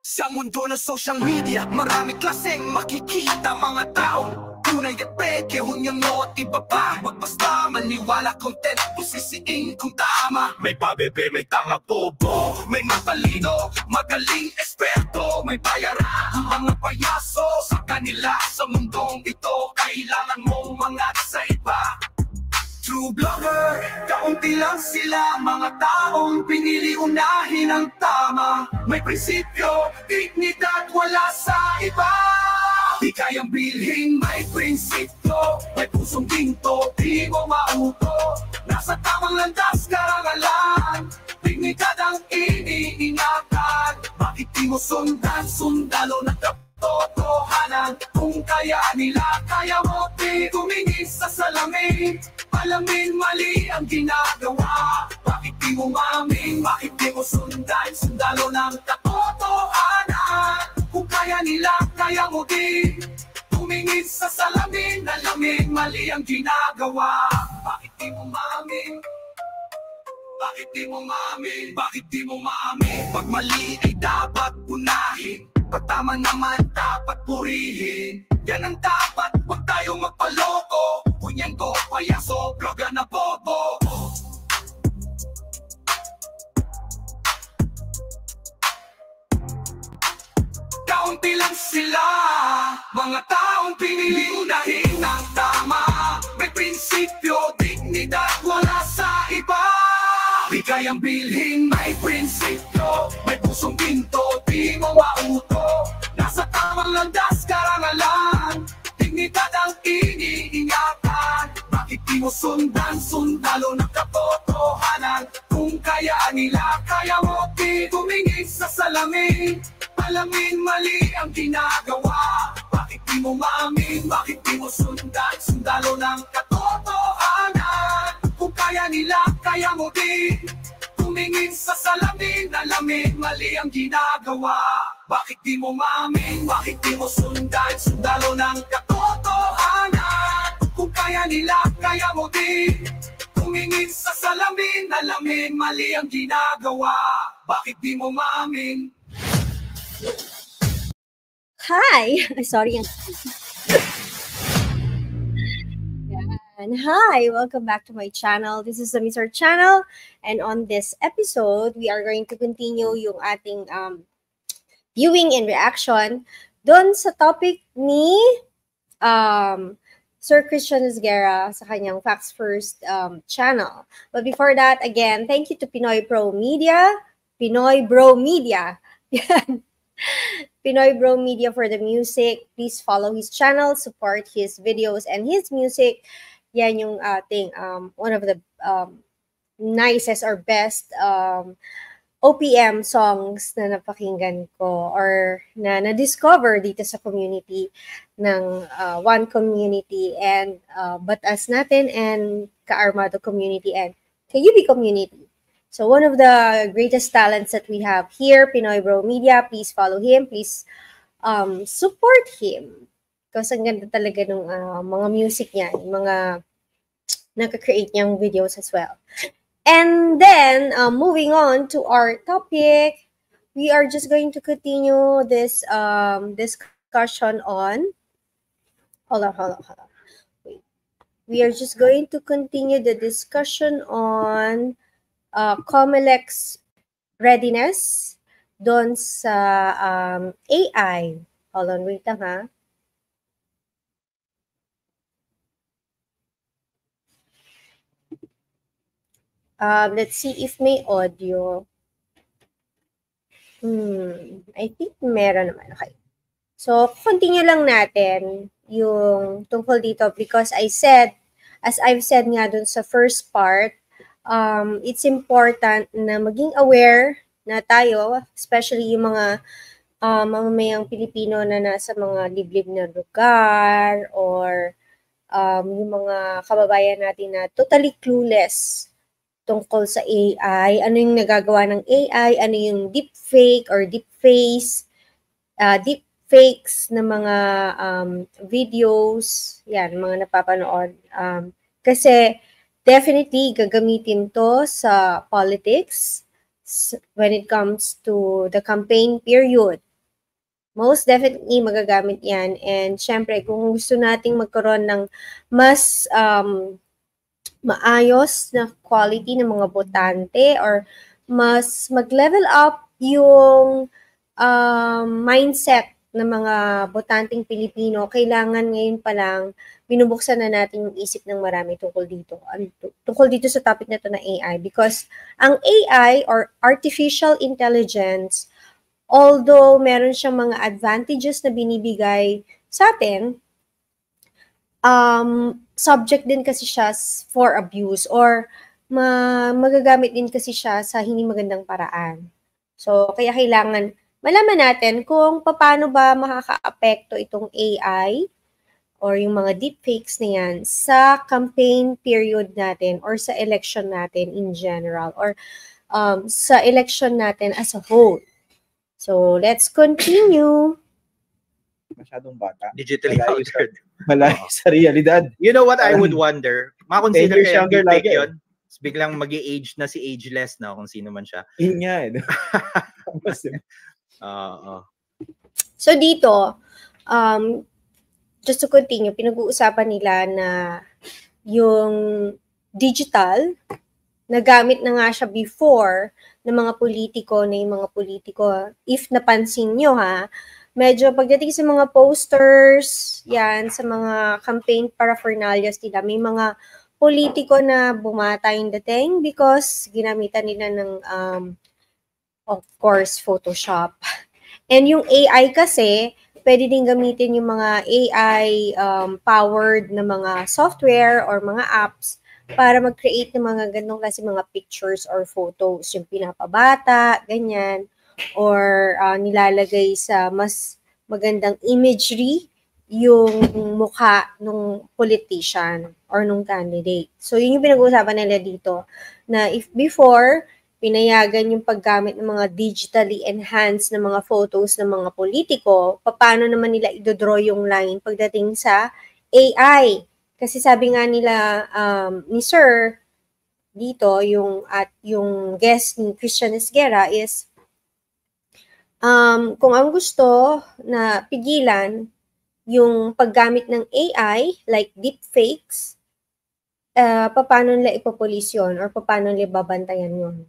Sa mundo ng social media, marami klaseng makikita mga tao. Tunay at peke, hunyang no at iba pa. Wag basta maniwala, content, pusisiin kung tama. May pabebe, may tanga bobo, may matalino, magaling eksperto, may bayaran, mga payaso. Sa kanila, sa mundong ito, kailangan mong mangat sa iba. True blogger, kaunti lang sila, mga taong pinili unahin ang tama. May prinsipyo, dignidad, wala sa iba. Di kayang bilhin, may prinsipyo, may pusong ginto, di mo mauto. Nasa tamang landas, karangalan, dignidad ang iniingatan. Bakit di mo sundan, sundalo na katotohanan? Kung kaya nila, kaya mo di tumingin sa salamin. Alamin mali ang ginagawa. Bakit di mo mamin, bakit di mo sundan, sundalo ng katotohanan? Kung kaya nila, kaya mo di tumingin sa salamin. Alamin mali ang ginagawa. Bakit di mo mamin, bakit di mo mamin, bakit di mo maamin? Pag mali ay dapat unahin, pag tama naman dapat purihin. Yan ang dapat, wag tayong magpaloko. Kunyan ko, payaso, bloga na bobo. Kaunti lang sila, mga taong pinili unahin ang tama. May prinsipyo, dignidad, wala sa iba. Di kayang bilhin, may prinsipyo, may pusong ginto, di mo mauto. Nasa tamang landas, karangalan, dignidad ang iniingatan. Bakit di mo sundan, sundalo ng katotohanan? Kung kaya nila, kaya mo di tumingin sa salamin. Alamin mali ang ginagawa. Bakit di mo maamin, bakit di mo sundan, sundalo ng katotohanan? Kung kaya nila, kaya mo di tumingin sa salamin. Alamin mali ang ginagawa. Bakit di mo maamin, bakit di mo sundan, sundalo ng katotohanan? Kung kaya nila, kaya mo di tumingin sa salamin. Alamin mali ang ginagawa. Bakit di mo maamin? Hi! Sorry. Hi! Welcome back to my channel. This is the Mr. Channel. And on this episode, we are going to continue yung ating viewing and reaction doon sa topic ni Sir Christian Esguerra sa kanyang Facts First channel. But before that, again, thank you to Pinoy Bro Media. Pinoy Bro Media. Pinoy Bro Media for the music. Please follow his channel, support his videos and his music. Yan yung ating one of the nicest or best OPM songs na napakinggan ko or na na-discover dito sa community ng One Community and Batas natin and Ka-Armado Community and KUB Community. So one of the greatest talents that we have here, Pinoy Bro Media, please follow him, please support him. Kasi ang ganda talaga ng mga music niya, mga nagka-create niyang videos as well. And then, moving on to our topic, we are just going to continue this discussion on, hold on. Wait. We are just going to continue the discussion on COMELEC's readiness doon sa AI. Hold on, wait lang ha. Let's see if may audio. I think meron naman. Okay. So, continue lang natin yung tungkol dito because as I've said nga dun sa first part, it's important na maging aware na tayo, especially yung mga mamamayang Pilipino na nasa mga liblib na lugar or yung mga kababayan natin na totally clueless tungkol sa AI, ano yung nagagawa ng AI, ano yung deepfake or deepfakes na mga videos, yan, mga napapanood. Kasi definitely gagamitin to sa politics when it comes to the campaign period. most definitely magagamit yan. And syempre, kung gusto nating magkaroon ng mas maayos na quality ng mga botante or mas mag-level up yung mindset ng mga botanteng Pilipino, kailangan ngayon pa lang binubuksan na natin yung isip ng marami tungkol dito. Tungkol dito sa topic na to na AI. Because ang AI or artificial intelligence, although meron siyang mga advantages na binibigay sa atin, subject din kasi siya for abuse or magagamit din kasi siya sa hindi magandang paraan. So, kaya kailangan malaman natin kung paano ba makakaapekto itong AI or yung mga deepfakes na yan sa campaign period natin or sa election natin in general or sa election natin as a whole. So, let's continue. Masyadong bata. Digitally altered. Malayo sa realidad. You know what I would wonder? Makonsider kaya deepfake yun? Biglang mag-i-age na si ageless na kung sino man siya. Yun nga eh. So dito, just to continue, pinag-uusapan nila na yung digital, nagamit na nga siya before ng mga politiko, if napansin nyo ha, medyo pagdating sa mga posters, yan, sa mga campaign paraphernalias nila, may mga politiko na bumata yung dating because ginamitan nila ng, of course, Photoshop. And yung AI kasi, pwede din gamitin yung mga AI-powered na mga software or mga apps para mag-create ng mga ganong kasi mga pictures or photos, yung pinapabata, ganyan, or nilalagay sa mas magandang imagery yung mukha ng politician or nung candidate. So, yun yung pinag-uusapan nila dito, na if before, pinayagan yung paggamit ng mga digitally enhanced na mga photos ng mga politiko, paano naman nila idodraw yung line pagdating sa AI? Kasi sabi nga nila ni Sir dito, yung guest ni Christian Esguerra is, kung ang gusto na pigilan yung paggamit ng AI, like deepfakes, paano nila ipopolice yun or paano nila babantayan yun?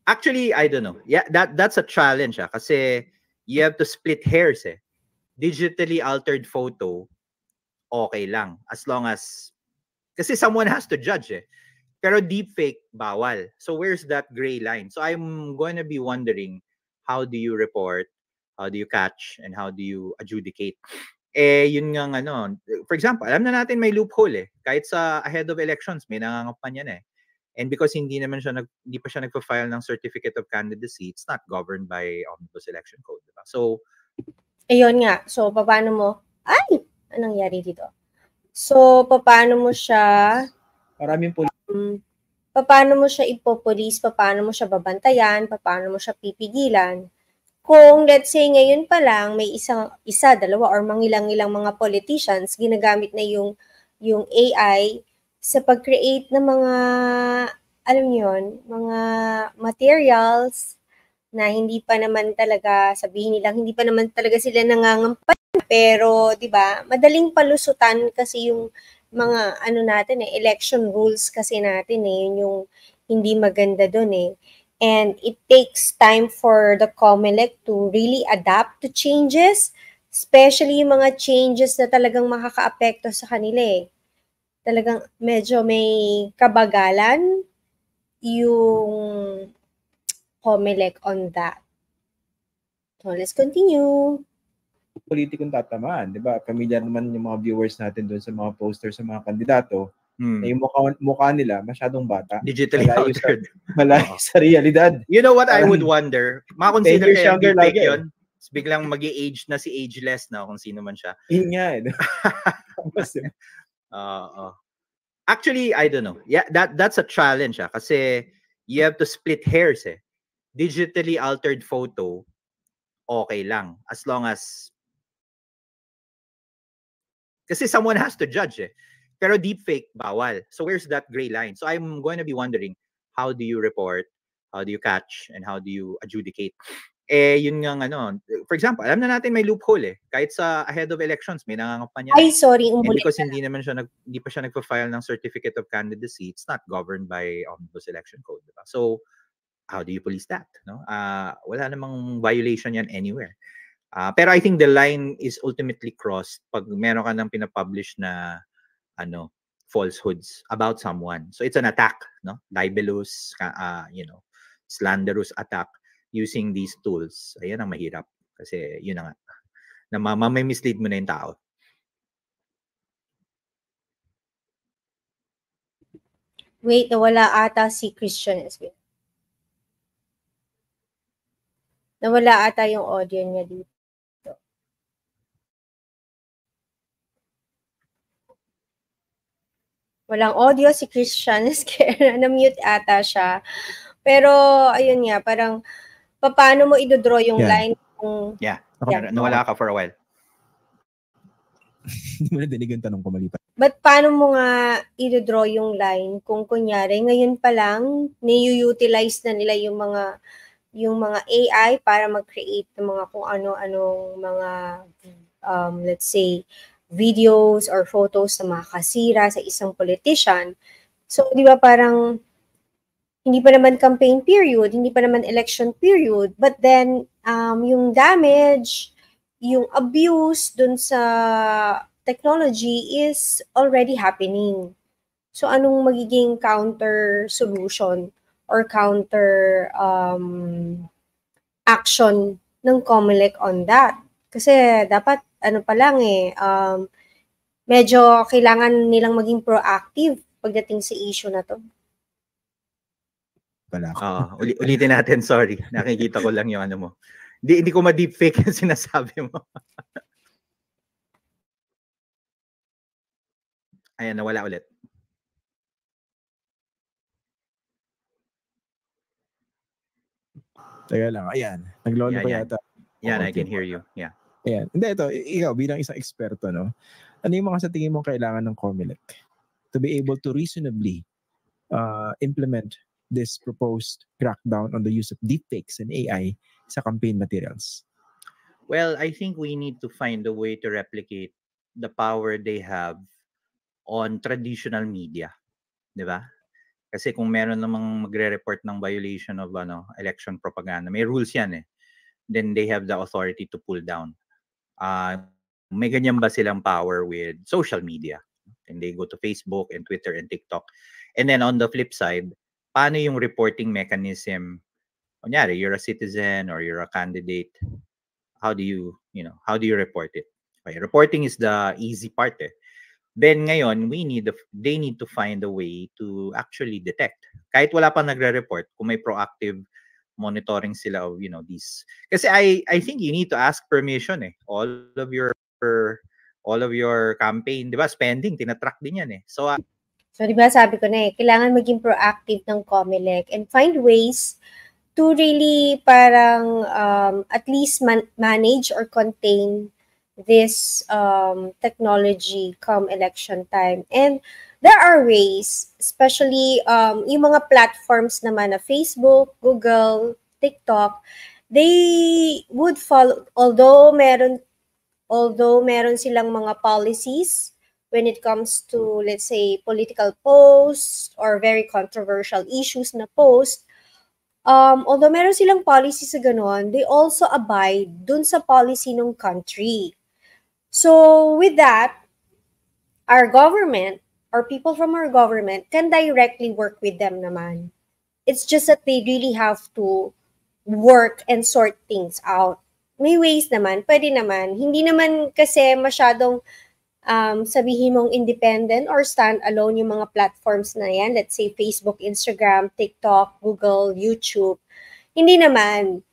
Actually, I don't know. Yeah, that's a challenge kasi you have to split hairs eh. Digitally altered photo, okay lang. As long as, kasi someone has to judge eh. Pero deepfake, bawal. So where's that gray line? So I'm going to be wondering, how do you report, how do you catch, and how do you adjudicate? Eh, yun nga for example, alam na natin may loophole eh. Kahit sa ahead of elections, may nangangampanya na eh. And because hindi pa siya nagpa-file ng certificate of candidacy, it's not governed by Omnibus Election Code, diba? So, ayun nga. So, paano mo, anong nangyari dito? So, paano mo siya, paano mo siya ipopolice, paano mo siya babantayan, paano mo siya pipigilan? Kung let's say ngayon pa lang may isa, dalawa or mangilang-ilang mga politicians ginagamit na yung AI sa pag-create ng mga, alam niyo yun, mga materials na hindi pa naman talaga, sabihin nilang, hindi pa naman talaga sila nangangampanya. Pero, di ba, madaling palusutan kasi yung mga, natin election rules kasi natin yun yung hindi maganda doon And it takes time for the COMELEC to really adapt to changes, especially yung mga changes na talagang makakaapekto sa kanila Talagang medyo may kabagalan yung COMELEC on that. So, let's continue. Politikong tatamaan, di ba? Pamilyar naman yung mga viewers natin doon sa mga posters sa mga kandidato. Na yung mukha nila masyadong bata. Digitally altered. Malayo sa realidad. You know what I would wonder? Makonsider kaya deepfake yun? Biglang mag-i-age na si ageless na kung sino man siya. Yun nga eh. Actually, I don't know. Yeah, that's a challenge kasi you have to split hairs eh. Digitally altered photo, okay lang. As long as, kasi someone has to judge eh. Pero deepfake, bawal. So where's that gray line? So I'm going to be wondering, how do you report, how do you catch, and how do you adjudicate? Yun nga ano, for example, alam na natin may loophole kahit sa ahead of elections may nangangampanya. Ay, sorry, and because hindi pa siya nagpa-file ng certificate of candidacy, it's not governed by Omnibus Election Code, diba? So how do you police that, no? Wala namang violation yan anywhere. Pero I think the line is ultimately crossed pag meron ka nang pinapublish na falsehoods about someone. So it's an attack, no? Libelous, slanderous attack using these tools. Ayan ang mahirap kasi yun na nga, na may mislead mo na yung tao. Wait, nawala ata si Christian SB. Nawala ata yung audio niya dito. Walang audio si Christian. Na-mute ata siya. Pero, ayun nga, parang, paano mo i-draw yung line? Kung, nawala ka for a while. Hindi mo na dinig yung tanong ko, mali pa. But paano mo nga i-draw yung line kung kunyari, ngayon pa lang, ni-utilize na nila yung mga AI para mag-create ng mga kung ano-anong mga, let's say, videos or photos na makakasira sa isang politician. So, di ba parang, hindi pa naman campaign period, hindi pa naman election period, but then, yung damage, yung abuse dun sa technology is already happening. So, anong magiging counter solution or counter action ng COMELEC on that? Kasi dapat, medyo kailangan nilang maging proactive pagdating sa issue na to. Ulitin natin, sorry. Nakikita ko lang yung mo. Hindi ko ma-deepfake yung sinasabi mo. Ayan, nawala ulit. Teka lang, ayan. Naglolo pa yata. Yan, I can hear you. Yeah. Ayan. Hindi, ikaw bilang isang eksperto, no? Ano yung mga sa tingin mo kailangan ng COMELEC to be able to reasonably implement this proposed crackdown on the use of deepfakes and AI sa campaign materials? Well, I think we need to find a way to replicate the power they have on traditional media. Di ba? Kasi kung meron namang magre-report ng violation of election propaganda, may rules yan then they have the authority to pull down. May ganyan ba silang power with social media? And they go to Facebook and Twitter and TikTok. And then on the flip side, paano yung reporting mechanism? Kunyari, you're a citizen or you're a candidate. How do you report it? Okay, reporting is the easy part. Then ngayon, they need to find a way to actually detect. Kahit wala pa nagre-report, kung may proactive monitoring sila of these. Kasi I think you need to ask permission all of your campaign, 'di ba? Spending tinatrack din yan So di ba sabi ko na kailangan maging proactive ng COMELEC and find ways to really parang at least manage or contain this technology come election time. And there are ways, especially yung mga platforms naman na Facebook, Google, TikTok, they would follow, although meron silang mga policies when it comes to, let's say, political posts or very controversial issues na post, although meron silang policy sa ganon, they also abide dun sa policy ng country. So with that, our government or people from our government can directly work with them naman. It's just that they really have to work and sort things out. May ways naman, pwede naman. Hindi naman kasi masyadong sabihin mong independent or stand-alone yung mga platforms na yan. Let's say Facebook, Instagram, TikTok, Google, YouTube. Hindi naman.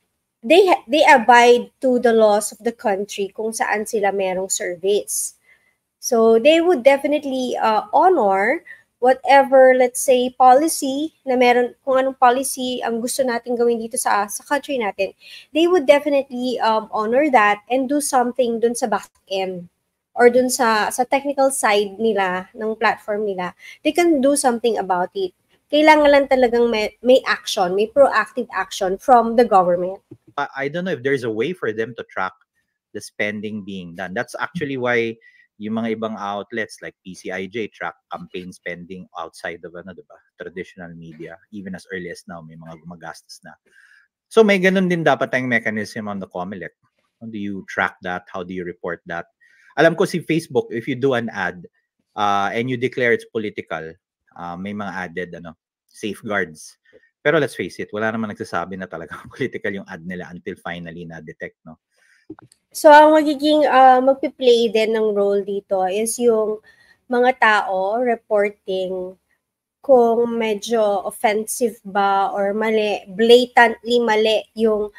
They abide to the laws of the country kung saan sila merong service. So they would definitely honor whatever, let's say, policy na meron, kung anong policy ang gusto natin gawin dito sa country natin. They would definitely honor that and do something dun sa back end or dun sa technical side nila, ng platform nila. They can do something about it. Kailangan lang talagang may action, may proactive action from the government. I don't know if there's a way for them to track the spending being done. That's actually why yung mga ibang outlets like PCIJ track campaign spending outside of diba, traditional media. Even as early as now, may mga gumagastos na. So may ganun din dapat tayong mechanism on the COMELEC. How do you track that? How do you report that? Alam ko si Facebook, if you do an ad and you declare it's political, may mga added safeguards. Pero let's face it, wala naman nagsasabi na talagang political yung ad nila until finally na-detect, no? So, ang magiging magpi-play din ng role dito is yung mga tao reporting kung medyo offensive ba or mali, blatantly mali yung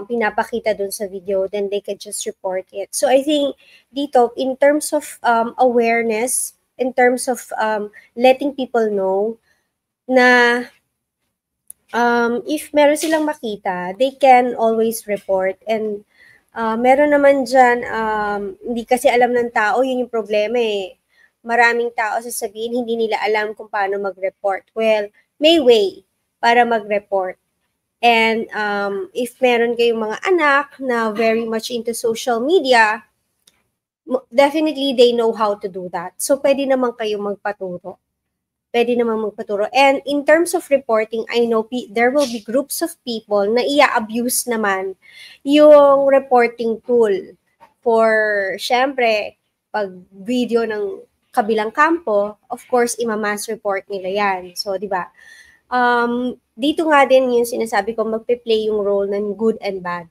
pinapakita dun sa video, then they can just report it. So, I think dito, in terms of awareness, in terms of letting people know na if meron silang makita, they can always report. And meron naman dyan, hindi kasi alam ng tao, yun yung problema eh. Maraming tao sasabihin, hindi nila alam kung paano mag-report. Well, may way para mag-report. And if meron kayong mga anak na very much into social media, definitely they know how to do that. So, pwede naman kayong magpaturo. Pwede naman magpaturo. And in terms of reporting, I know there will be groups of people na i-abuse naman yung reporting tool for, syempre, pag video ng kabilang kampo, of course, ima-mass report nila yan. So, di ba? Dito nga din yung sinasabi ko, magpe-play yung role ng good and bad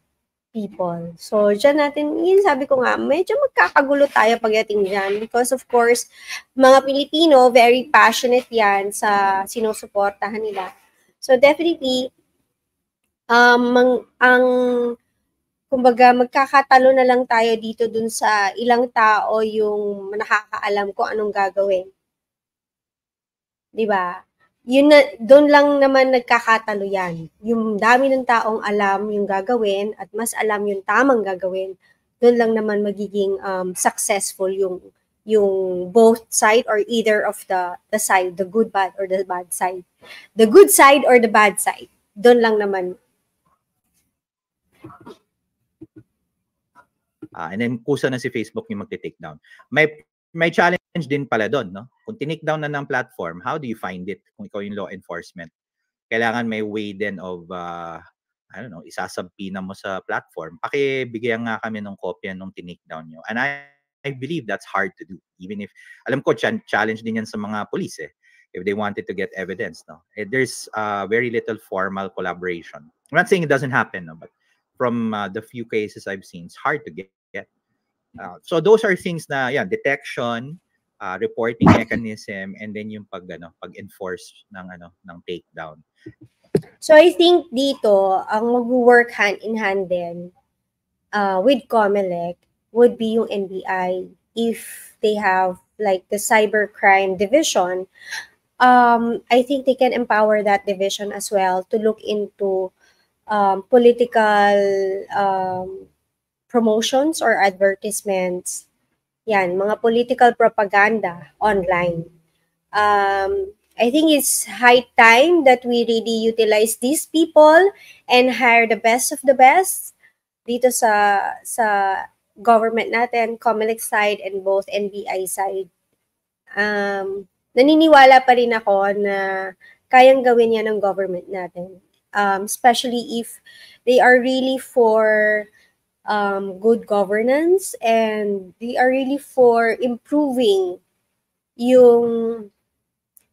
people. So, dyan natin, yun sabi ko nga, medyo magkakagulo tayo pagdating dyan because of course, mga Pilipino, very passionate yan sa sinusuportahan nila. So, definitely, kumbaga, magkakatalo na lang tayo dito dun sa ilang tao yung nakakaalam kung anong gagawin. Diba? Yun na, doon lang naman nagkakatalo yan. Yung dami ng taong alam yung gagawin at mas alam yung tamang gagawin, doon lang naman magiging successful yung both side or either of the side, the good, bad, or the bad side. The good side or the bad side. Doon lang naman. And then kusa na si Facebook yung magte-take down. May challenge din pala doon, no? Kung tinake down na ng platform, how do you find it? Kung ikaw yung law enforcement, kailangan may way din of, I don't know, isasabpina mo sa platform. Pakibigyan nga kami ng kopya nung tinake down nyo. And I believe that's hard to do. Even if, alam ko, challenge din yan sa mga police, if they wanted to get evidence, no? There's very little formal collaboration. I'm not saying it doesn't happen, no? But from the few cases I've seen, it's hard to get. So those are things na detection, reporting mechanism, and then yung pag-enforce ng takedown. So I think dito ang mag-work hand in hand din with COMELEC would be yung NBI if they have like the cybercrime division. I think they can empower that division as well to look into political promotions or advertisements. Yan, mga political propaganda online. I think it's high time that we really utilize these people and hire the best of the best dito sa government natin, COMELEC side and both NBI side. Naniniwala pa rin ako na kayang gawin yan ng government natin. Especially if they are really for good governance and they are really for improving yung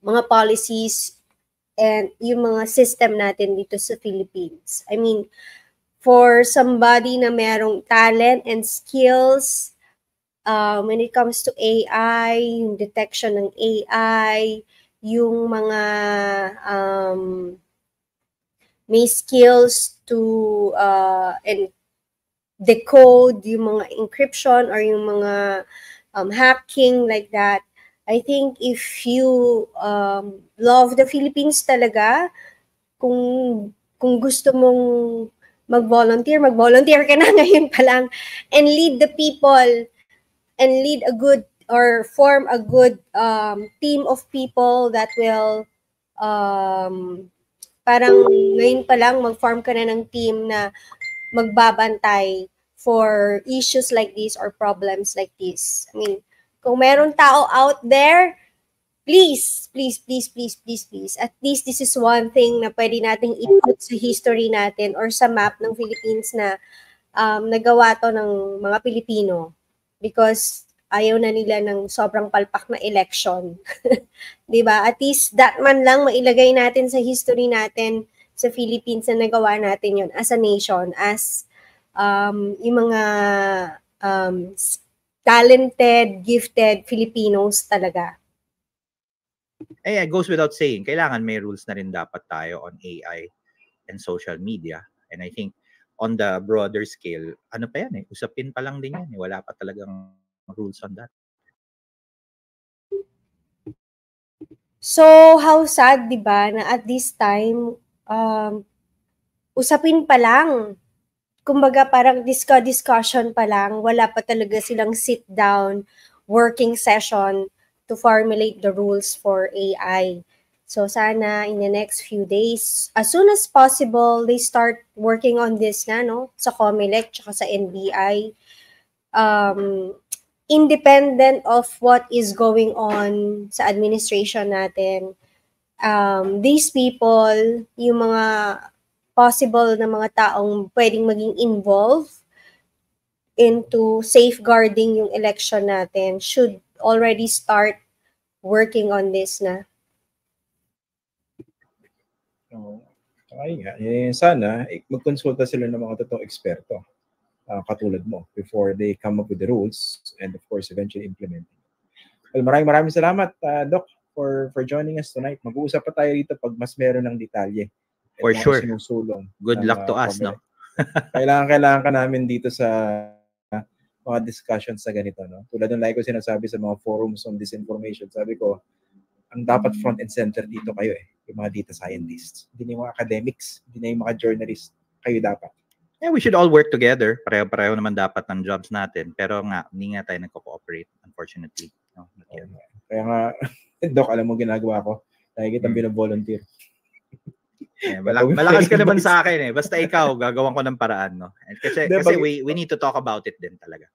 mga policies and yung mga system natin dito sa Philippines. I mean, for somebody na merong talent and skills when it comes to AI, yung detection ng AI, yung mga may skills to and decode yung mga encryption or yung mga hacking like that. I think if you love the Philippines talaga, kung gusto mong mag-volunteer ka na ngayon pa lang and lead the people and lead a good or form a good team of people that will parang ngayon pa lang mag-form ka na ng team na magbabantay for issues like this or problems like this. I mean, kung meron tao out there, please, please, please, please, please, please. At least this is one thing na pwede nating i-put sa history natin or sa map ng Philippines na nagawa to ng mga Pilipino because ayaw na nila ng sobrang palpak na election. 'Di ba? At least that man lang mailagay natin sa history natin sa Philippines na nagawa natin 'yon as a nation, as yung mga talented, gifted Filipinos talaga. It goes without saying, kailangan may rules na rin dapat tayo on AI and social media. And I think on the broader scale, ano pa yan usapin pa lang din yan. Wala pa talagang rules on that. So, how sad, di ba, na at this time, usapin pa lang. Kumbaga, parang discussion pa lang. Wala pa talaga silang sit-down working session to formulate the rules for AI. So, sana in the next few days, as soon as possible, they start working on this na, no? Sa COMELEC, tsaka sa NBI. Independent of what is going on sa administration natin, these people, yung mga possible na mga taong pwedeng maging involved into safeguarding yung election natin should already start working on this na. Sana magkonsulta sila ng mga totoong eksperto. Katulad mo before they come up with the rules and of course eventually implement. Well, maraming salamat Doc for joining us tonight. Mag-uusap pa tayo dito pag mas meron ng detalye. For sure. Good luck to us, no? Kailangan ka namin dito sa mga discussions na ganito, no? Tulad ng like ko sinasabi sa mga forums on disinformation, sabi ko, ang dapat front and center dito kayo yung mga data scientists. Hindi na yung mga academics, hindi na yung mga journalists. Kayo dapat. Yeah, we should all work together. Pareho naman dapat ng jobs natin. Pero hindi nga tayo nagko-cooperate, unfortunately. No, kaya nga, Doc, alam mo ginagawa ko. Nakikita bino-volunteer. Yeah, malakas ka naman sa akin Basta ikaw, gagawin ko ng paraan, no? Kasi we need to talk about it din talaga.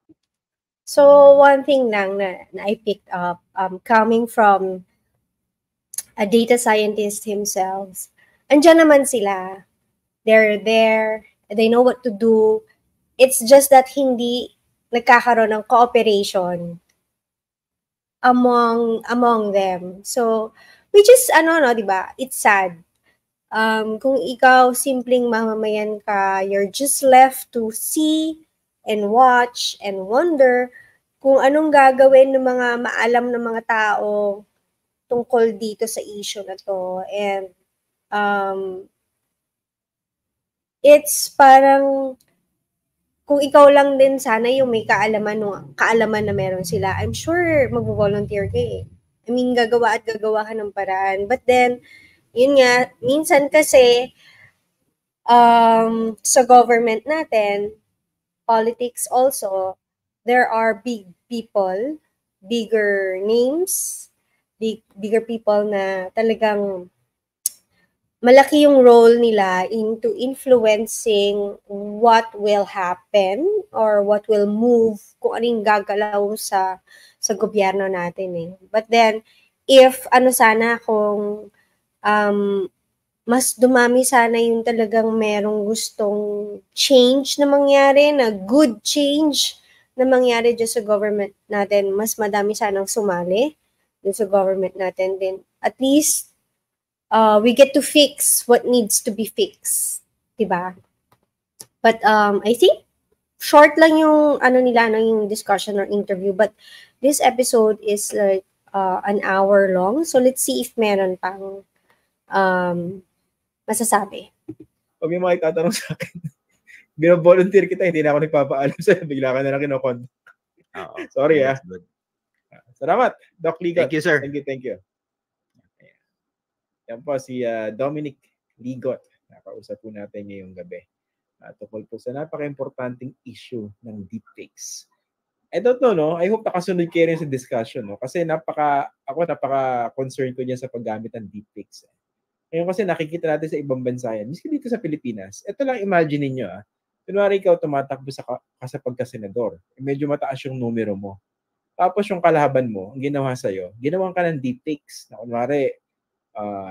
So, one thing lang na I picked up, coming from a data scientist himself, andyan naman sila. They're there. They know what to do. It's just that hindi nagkakaroon ng cooperation among them. So, which is, di ba? It's sad. Kung ikaw simpleng mamamayan ka, you're just left to see and watch and wonder kung anong gagawin ng mga maalam ng mga tao tungkol dito sa issue na to. And, it's parang kung ikaw lang din sana yung may kaalaman na meron sila, I'm sure mag-volunteer ka I mean, gagawa ka ng paraan. But then, yun nga, minsan kasi sa government natin, politics also, there are big people, bigger names, bigger people na talagang malaki yung role nila into influencing what will happen or what will move, kung anong gagalaw sa gobyerno natin But then, if sana kung mas dumami sana yung talagang merong gustong change na mangyari, na good change na mangyari dyan sa government natin, mas madami sanang sumali dun sa government natin din. At least, we get to fix what needs to be fixed, diba? But I think short lang yung yung discussion or interview, but this episode is like an hour long. So let's see if meron pang masasabi. Pag may mga itatanong sa akin, bino-volunteer kita, hindi na ako nagpapaalam sa'yo, bigla ka na lang kinokontak. Sorry good. Salamat, Doc Ligot. Thank you, sir. Thank you. Yan po si Dominic Ligot. Nakausap po natin ngayong gabi. Tungkol po sa napaka-importanting issue ng deepfakes. I don't know, no? I hope nakasunod kayo rin sa discussion, no? Kasi napaka-concern ko niya sa paggamit ng deepfakes. Ngayon kasi nakikita natin sa ibang bansa yan. Miski dito sa Pilipinas. Ito lang imagine niyo, Kunwari ikaw tumatakbo sa pagka-senador, medyo mataas yung numero mo. Tapos yung kalaban mo, ang ginawa sa'yo, ginawan ka ng deep fakes. Na kunwari,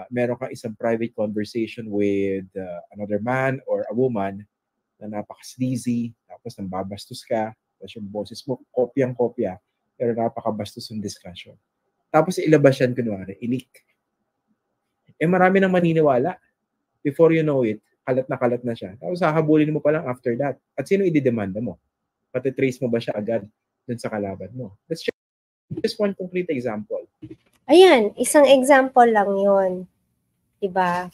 meron kang isang private conversation with another man or a woman na napaka-sleazy, tapos nambabastos ka, tapos yung boses mo, kopyang-kopya, pero napakabastos yung discussion. Tapos ilabas yan, kunwari, i-leak. Marami nang maniniwala. Before you know it, kalat na siya. Tapos hahabulin mo pa lang after that. At sino ididemanda mo? Pati-trace mo ba siya agad dun sa kalaban mo? That's just one concrete example. Ayan, isang example lang yon, diba?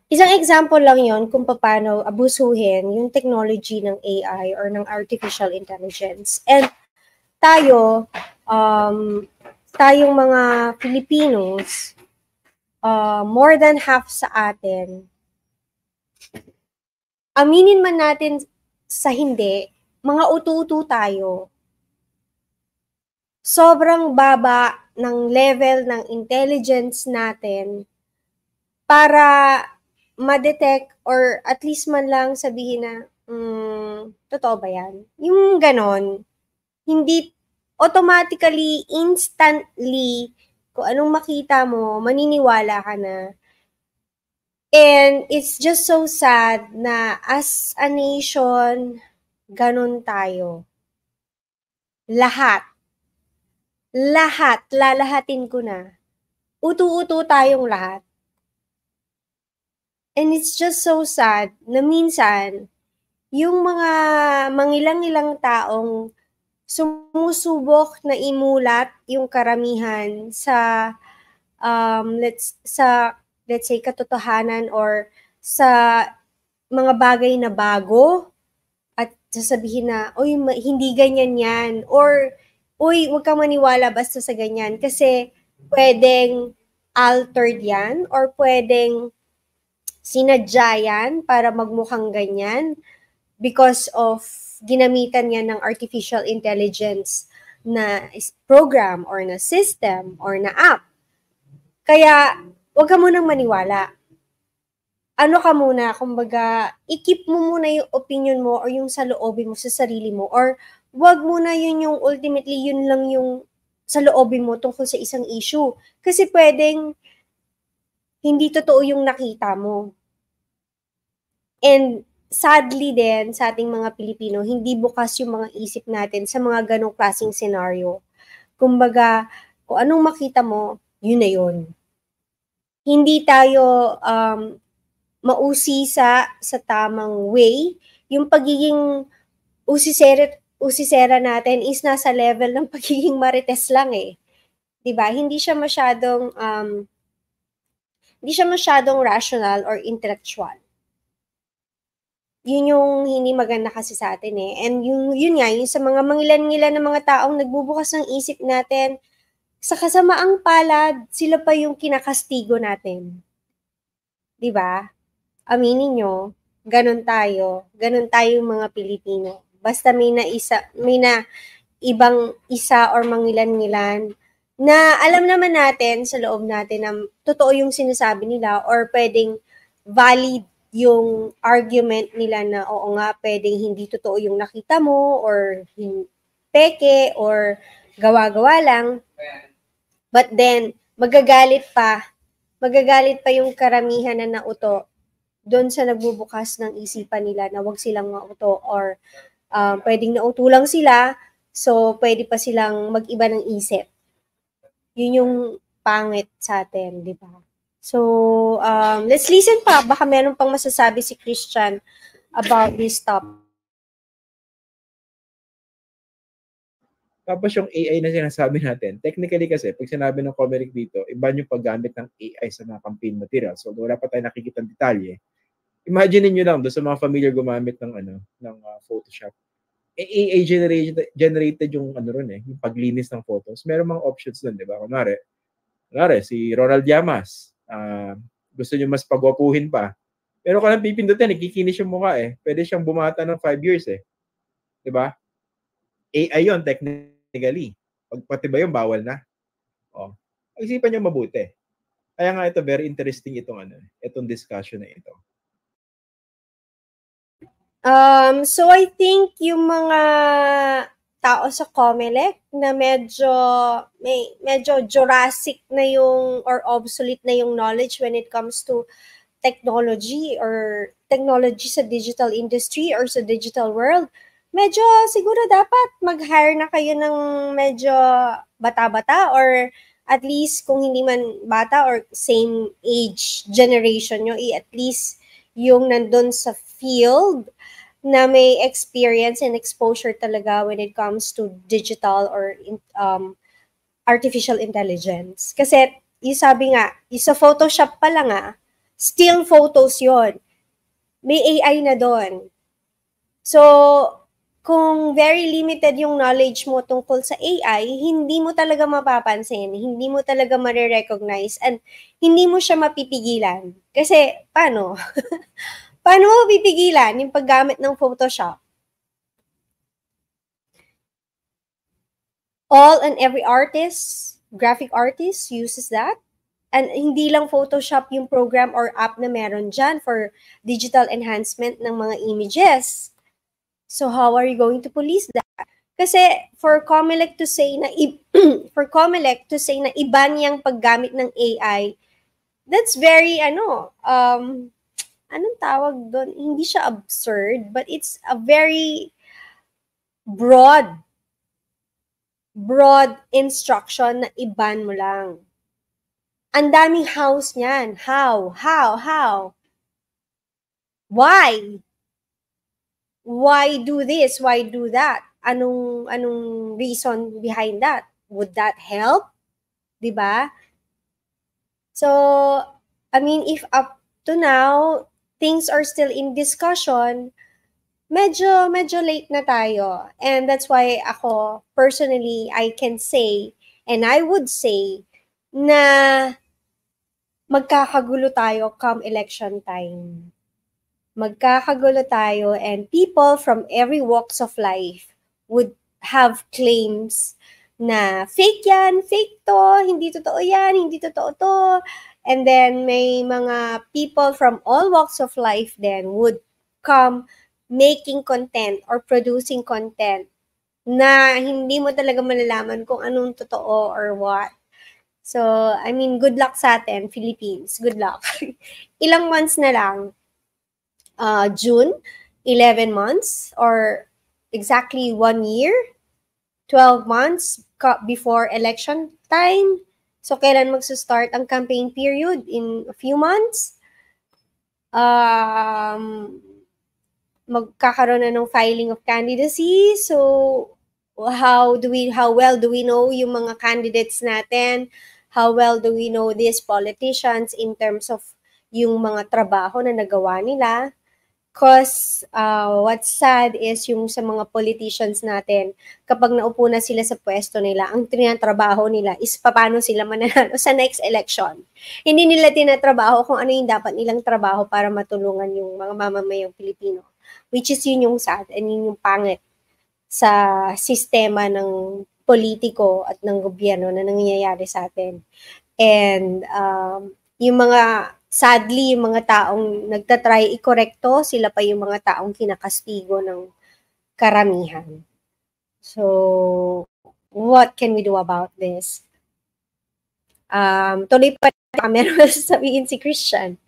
Isang example lang yon kung paano abusuhin yung technology ng AI or ng artificial intelligence. And tayo, tayong mga Filipinos, more than half sa atin, aminin man natin sa hindi, mga utu-utu tayo. Sobrang baba ng level ng intelligence natin para ma-detect or at least man lang sabihin na, totoo ba yan? Yung ganon, hindi automatically, instantly, kung anong makita mo, maniniwala ka na. And it's just so sad na as a nation, ganon tayo. Lahat, lalahatin ko na. Utu-utu tayong lahat. And it's just so sad na minsan, yung mga mangilang-ilang taong sumusubok na imulat yung karamihan sa let's say katotohanan or sa mga bagay na bago at sasabihin na, oy, hindi ganyan yan, or uy, huwag kang maniwala basta sa ganyan kasi pwedeng altered yan or pwedeng sinadya yan para magmukhang ganyan because of ginamitan niya ng artificial intelligence na program or na system or na app. Kaya, huwag ka munang maniwala. Ano ka muna, kumbaga, i-keep mo muna yung opinion mo or yung saloobin mo sa sarili mo or wag muna yun yung ultimately, yun lang yung saloobin mo tungkol sa isang issue. Kasi pwedeng hindi totoo yung nakita mo. And sadly din sa ating mga Pilipino, hindi bukas yung mga isip natin sa mga ganong klaseng scenario. Kumbaga, kung anong makita mo, yun na yun. Hindi tayo mausisa sa tamang way. Yung pagiging usisera natin is nasa level ng pagiging marites lang eh. 'Di ba? Hindi siya masyadong rational or intellectual. Yun yung hindi maganda kasi sa atin eh. And yun nga, yung sa mga mangilan-ngilan ng mga taong nagbubukas ng isip natin, sa kasamaang palad, sila pa yung kinakastigo natin. 'Di ba? Aminin nyo, ganun tayo yung mga Pilipino. Basta may na ibang isa or mangilan-ngilan na alam naman natin sa loob natin na totoo yung sinasabi nila or pwedeng valid yung argument nila na oo nga, pwedeng hindi totoo yung nakita mo or peke or gawa-gawa lang. But then, magagalit pa yung karamihan na nauto doon sa nagbubukas ng isipan nila na wag silang mauto or pwedeng nauto lang sila, so pwede pa silang mag-iba ng isip. Yun yung pangit sa atin, di ba? So, let's listen pa. Baka meron pang masasabi si Christian about this topic. Tapos yung AI na sinasabi natin, technically kasi, pag sinabi ng Comelec dito, iba yung paggamit ng AI sa mga campaign materials. So, wala pa tayo nakikita ng detalye. Imagine niyo lang doon sa mga familiar gumamit ng Photoshop. AI generated yung ron yung paglinis ng photos. Meron mga options doon, di ba? Kunwari si Ronald Llamas, gusto niyo mas pagwapuhin pa. Pero kung lang pipindutin, ikikinis yung mukha eh. Pwede siyang bumata ng 5 years eh. Di ba? AI yun, technically. Pati ba yun, bawal na. Isipan niyo mabuti. Kaya nga ito, very interesting itong discussion na ito. So I think yung mga tao sa Comelec na medyo Jurassic na yung or obsolete na yung knowledge when it comes to technology sa digital industry or sa digital world, medyo siguro dapat mag-hire na kayo ng medyo bata-bata or at least kung hindi man bata or same age generation nyo, at least yung nandun sa field na may experience and exposure talaga when it comes to digital or artificial intelligence. Kasi yung sabi nga, yung sa Photoshop pa lang still photos yon. May AI na doon. So, kung very limited yung knowledge mo tungkol sa AI, hindi mo talaga mapapansin, hindi mo talaga ma-recognize, and hindi mo siya mapipigilan. Kasi, paano? Paano mo pipigilan yung paggamit ng Photoshop? All and every artist, graphic artist uses that. And hindi lang Photoshop yung program or app na meron dyan for digital enhancement ng mga images. So how are you going to police that? Kasi for Comelec to say na iba niyang paggamit ng AI, that's very anong tawag doon? Hindi siya absurd, but it's a very broad instruction na iban mo lang. Ang daming hows niyan. How? Why? Why do this? Why do that? Anong reason behind that? Would that help? 'Di ba? So, I mean, if up to now things are still in discussion, medyo late na tayo. And that's why ako personally I can say and I would say na magkakagulo tayo come election time. Magkakagulo tayo and people from every walks of life would have claims na fake yan, fake to, hindi totoo yan, hindi totoo to. And then may mga people from all walks of life then would come making content or producing content na hindi mo talaga malalaman kung anong totoo or what. So, I mean, good luck sa atin, Philippines. Good luck. Ilang months na lang. June, 11 months, or exactly 1 year, 12 months before election time. So, kailan magsa-start ang campaign period? In a few months. Magkakaroon na ng filing of candidacy. So, how well do we know yung mga candidates natin? How well do we know these politicians in terms of yung mga trabaho na nagawa nila? Because what's sad is yung sa mga politicians natin, kapag naupo na sila sa pwesto nila, ang tinatrabaho nila is paano sila mananalo sa next election. Hindi nila tinatrabaho kung ano yung dapat nilang trabaho para matulungan yung mga mamamayang Pilipino. Which is yun yung sad and yun yung pangit sa sistema ng politiko at ng gobyerno na nangyayari sa atin. And yung mga, sadly, yung mga taong nagtatry i-korekto, sila pa yung mga taong kinakastigo ng karamihan. So, what can we do about this? Tuloy pa meron sasabihin si Christian.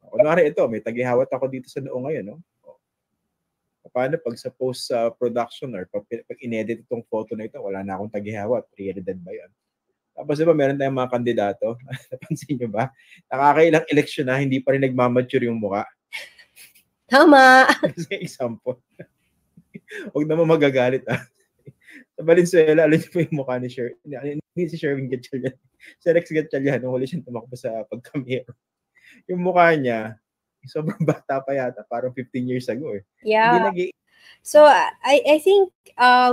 Kunwari ito, may tagihawat ako dito sa noo ngayon, no? Paano pag sa post-production or pag in-edit itong photo na ito, wala na akong tagihawat, pre-edited ba yan? Tapos diba, meron tayong mga kandidato, napansin nyo ba? Nakakailang eleksyon na, hindi pa rin nagmamature yung mukha. Tama! Kasi example. Huwag naman magagalit, Sa Valenzuela, alam niyo po yung mukha ni hindi si Sherwin Gatchalian. Si Rex Gatchalian, nung huli siyang tumakbo sa pagkamero. Yung mukha niya, sobrang bata pa yata, parang 15 years ago eh. Yeah. So, I think,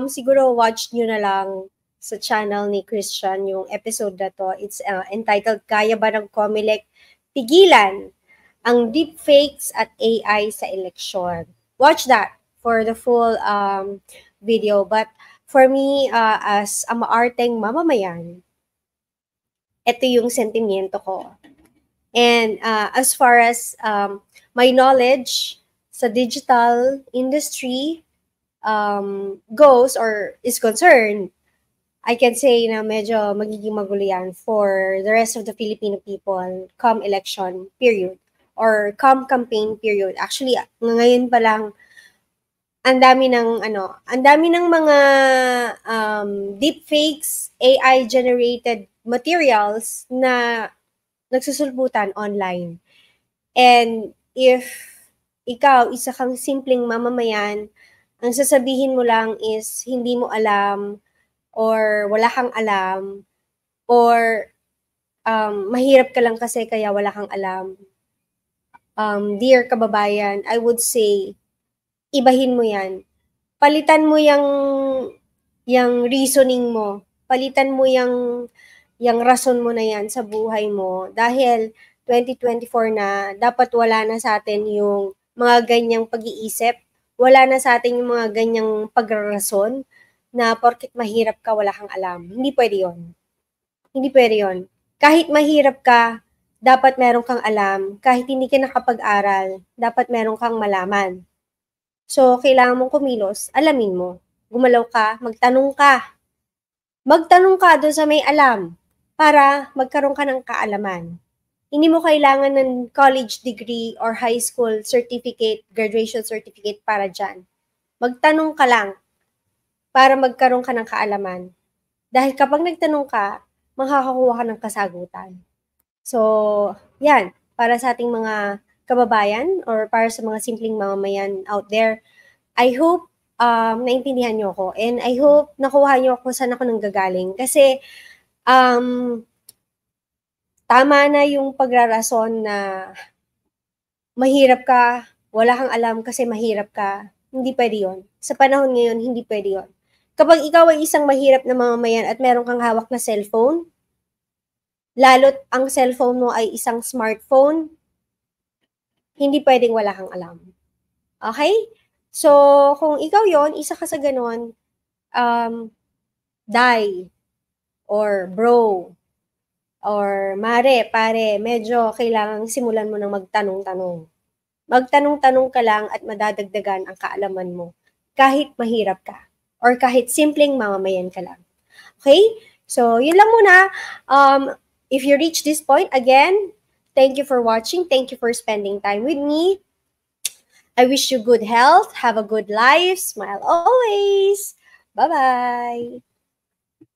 siguro watch nyo na lang sa channel ni Christian yung episode na to. It's entitled, Kaya ba ng Comelec Pigilan ang Deepfakes at AI sa Eleksyon? Watch that for the full video. But for me, as a maarteng mamamayan, ito yung sentimiento ko. And as far as my knowledge sa digital industry goes or is concerned, I can say na medyo magiging magulo yan for the rest of the Filipino people come election period or come campaign period. Actually, ngayon pa lang, ang dami ng mga deepfakes, AI-generated materials na nagsusulputan online. And if ikaw, isa kang simpleng mamamayan, ang sasabihin mo lang is hindi mo alam or wala kang alam or mahirap ka lang kasi kaya wala kang alam. Dear kababayan, I would say, ibahin mo yan. Palitan mo yung reasoning mo. Palitan mo yung rason mo na yan sa buhay mo. Dahil 2024 na, dapat wala na sa atin yung mga ganyang pag-iisip. Wala na sa atin yung mga ganyang pagrarason na porket mahirap ka, wala kang alam. Hindi pwede yon. Hindi pwede yon. Kahit mahirap ka, dapat meron kang alam. Kahit hindi ka nakapag-aral, dapat meron kang malaman. So, kailangan mong kumilos, alamin mo. Gumalaw ka, magtanong ka. Magtanong ka doon sa may alam para magkaroon ka ng kaalaman. Hindi mo kailangan ng college degree or high school certificate, graduation certificate para dyan. Magtanong ka lang para magkaroon ka ng kaalaman. Dahil kapag nagtanong ka, makakakuha ka ng kasagutan. So, yan. Para sa ating mga kababayan or para sa mga simpleng mamamayan out there, I hope naintindihan nyo ako and I hope nakuha nyo ako saan ako nanggagaling. Kasi tama na yung pagrarason na mahirap ka, wala kang alam kasi mahirap ka. Hindi pwede yun. Sa panahon ngayon, hindi pwede yun. Kapag ikaw ay isang mahirap na mamamayan at meron kang hawak na cellphone, lalo't ang cellphone mo ay isang smartphone, hindi pwedeng wala kang alam. Okay? So, kung ikaw yon, isa ka sa ganon, die, or bro, or mare, pare, medyo kailangang simulan mo ng magtanong-tanong. Magtanong-tanong ka lang at madadagdagan ang kaalaman mo. Kahit mahirap ka, or kahit simpleng mamamayan ka lang. Okay? So, yun lang muna. If you reach this point, again, thank you for watching. Thank you for spending time with me. I wish you good health. Have a good life. Smile always. Bye-bye.